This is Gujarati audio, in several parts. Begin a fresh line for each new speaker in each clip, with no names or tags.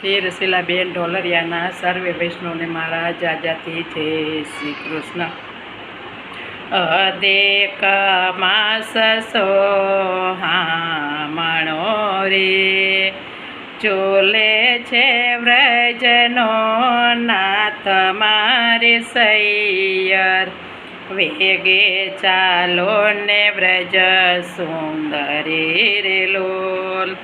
હીરશીલાબેન ઢોલરિયાના સર્વે વૈષ્ણવને મારા જાજાથી જય શ્રી કૃષ્ણ. અદેક માસ સોહામણો રે, ચોલે છે વ્રજનો નાથ મારે સૈયર. વેગે ચાલો ને વ્રજ સુંદરી રે લોલ.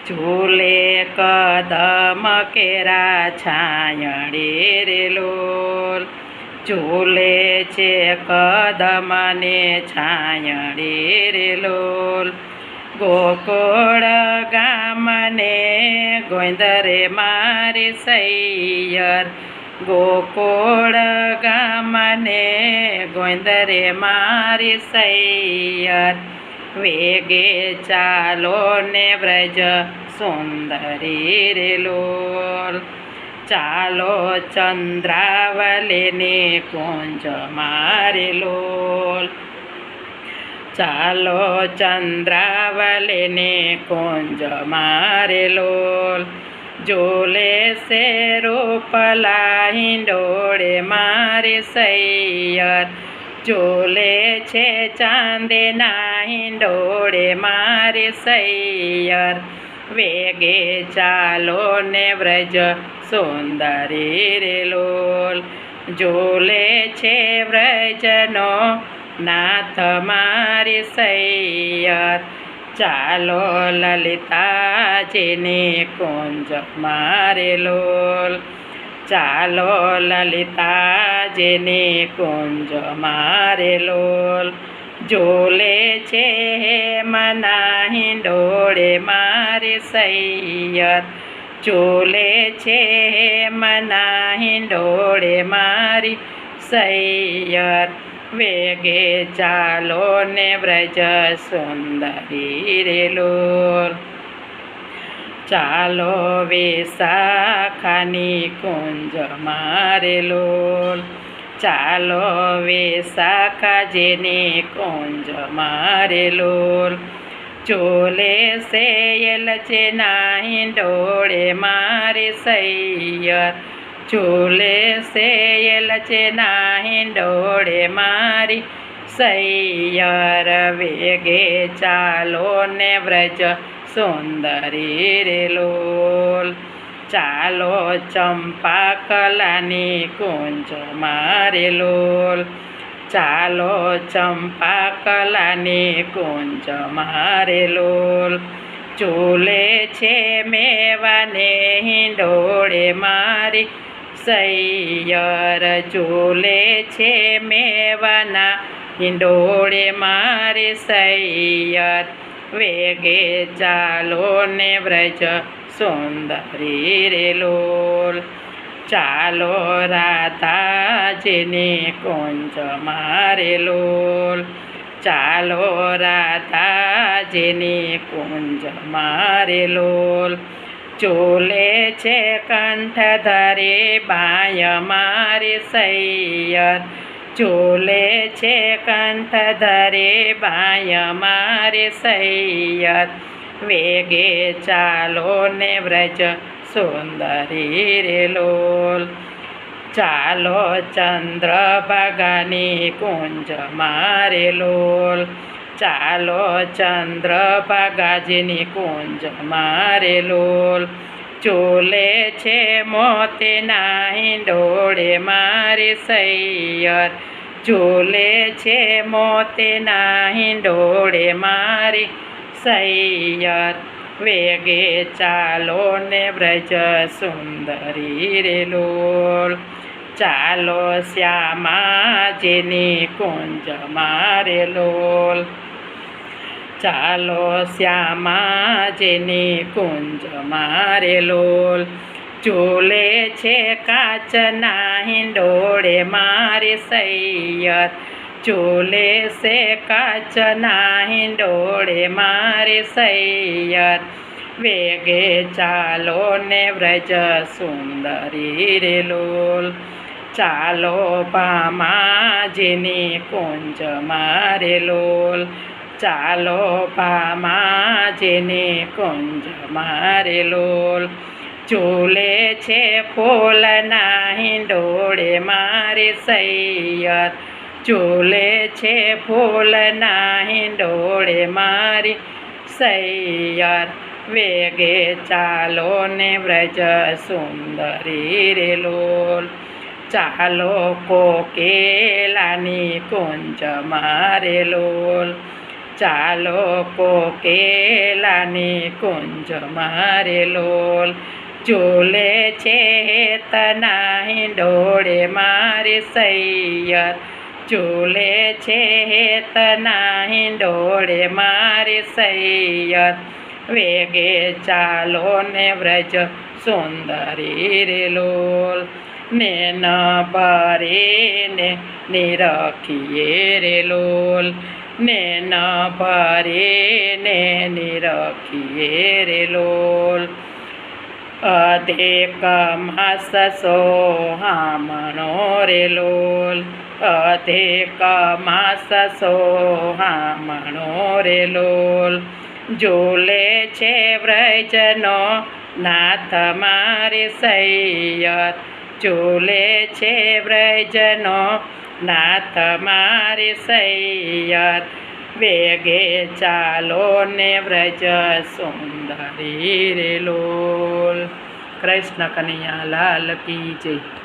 ઝૂલે કદમ કેરા છાયડી રે લોલ. ઝૂલે છે કદમને છાયડી રે લોલ. ગોકુળ ગામને ગોંદરે મારી સૈયર. ગોકુળ ગામને ગોંદરે મારી સૈયર. વેગે ચાલો ને વ્રજ સુંદરી રે લોલ. ચાલો ચંદ્રાવલીને કુંજ મારે લોલ. ચાલો ચંદ્રાવલીને કુંજ મારે લોલ. ઝૂલે સે રૂપલા હિંડોળે મારી સૈયર. ઝૂલે છે ચાંદના હિંડોળે મારી સૈયર. વેગે ચાલો ને વ્રજ સુંદરી રે લોલ. ઝૂલે છે વ્રજનો નાથ મારી સૈયર. ચાલો લલિતાજીની કુંજ મારે લોલ. ચાલો લલિતાજીની કુંજ મારે લોલ. ઝૂલે છે મના હિંડોળે મારી સૈયર. ઝૂલે છે મના હિંડોળે મારી સૈયર. વેગે ચાલો ને વ્રજ સુંદરી રે લોલ. ચાલો વિશાખાની કુંજ મારે લોલ. ચાલો વિશાખાજીની કુંજ મારે લોલ. ઝૂલે છે એલચીના હિંડોળે મારી સૈયર. ઝૂલે છે એલચીના હિંડોળે મારી સૈયર. વેગે ચાલો ને વ્રજ સુંદરી રે લોલ. ચાલો ચંપાકલાની કુંજ મારે લોલ. ચાલો ચંપાકલાની કુંજ મારે લોલ. ઝૂલે છે મેવાને હિંડોળે મારી સૈયર. ઝૂલે છે મેવાના હિંડોળે મારી સૈયર. વેગે ચાલો ને વ્રજ સુંદરી રે લોલ. ચાલો રાધાજીની કુંજ મારે લોલ. ચાલો રાધાજીની કુંજ મારે લોલ. ઝૂલે છે કંઠધરે બાય મારી સૈયર. ઝૂલે છે કંઠધરે બાય મારી સૈયર. વેગે ચાલો ને વ્રજ સુંદરી રે લોલ. ચાલો ચંદ્રભાગાની કુંજ મારે લોલ. ચાલો ચંદ્રભાગાજીની કુંજ મારે લોલ. ઝૂલે છે મોતીના હિંડોળે મારી સૈયર. ઝૂલે છે મોતીના હિંડોળે મારી સૈયર. વેગે ચાલો ને વ્રજ સુંદરી રે લોલ. ચાલો શ્યામાજીની કુંજ મારે લોલ. ચાલો શ્યામાજીની કુંજ મારે લોલ. ઝૂલે છે કાચના હિંડોળે મારી સૈયર. ઝૂલે છે કાચના હિંડોળે મારી સૈયર. વેગે ચાલો ને વ્રજ સુંદરી રે લોલ. ચાલો ભામાજીની કુંજ મારે લોલ. ચાલો ભામાજીની કુંજ મારે લોલ. ઝૂલે છે ફૂલના હિંડોળે મારી સૈયર, ઝૂલે છે ફૂલના હિંડોળે મારી સૈયર, વેગે ચાલો ને વ્રજ સુંદરી રે લોલ, ચાલો કોકિલાની કુંજ મારે લોલ, ચાલો કોકિલાની કુંજ મારે લોલ, ઝૂલે છે હેતના હિંડોળે મારી સૈયર, ઝૂલે છે હેતના હિંડોળે મારી સૈયર, વેગે ચાલો ને વ્રજ સુંદરી રે લોલ, નેન ભરીને નિરખીએ રે લોલ, નેન ભરીને નિરખીએ રે લોલ, અધિક માસ સોહામણો રે લોલ, અધિક માસ સોહામણો રે લોલ, ઝૂલે છે વ્રજનો નાથ મારી સૈયર, ઝૂલે છે વ્રજનો નાથ મારી સૈયર, વેગે ચાલો ને વ્રજ સુંદરી રે લોલ. કૃષ્ણ કનૈયા લાલ કી જય.